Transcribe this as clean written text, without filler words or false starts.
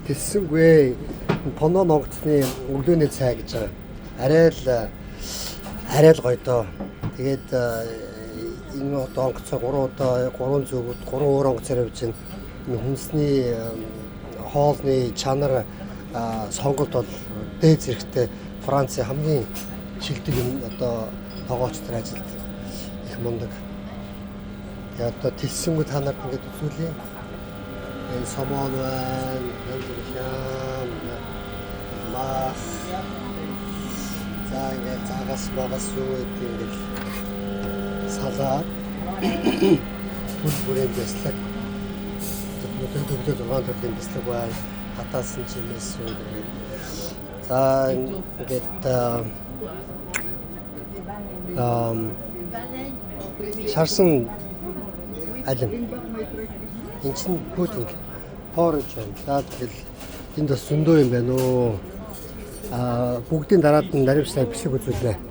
Тэсэнгүй Поно ногдсны өглөөний цай гэж байгаа. Арай л гоё доо. Тэгээд энэ одоо онгоцоо 3 удаа 3 зүгүүд 3 өөр онгоцоор явж байна. Энэ хүнсний хоолны чанар сонголт бол дээд зэрэгтэй Францын хамгийн шилдэг юм одоо тоогооч нар ажилд их мундаг. Тэгээд одоо Тэсэнгүй та нарт ингээд үзүүлье. Энэ сомон мас за ингээд загас юу гэдэг ингээд салаад бүл бүрийн бяцлаг төдөө 6 төрлийн бяцлаг байна. Хатаасан чимээс юу гэдэг. За ингээд шарсан алим энэ чинь пудинг порridge байна. За тэгэл энд бас зөндөө юм байна уу. Бүгдийн дараад нь наривчлаа бичлэг үзүүлнэ.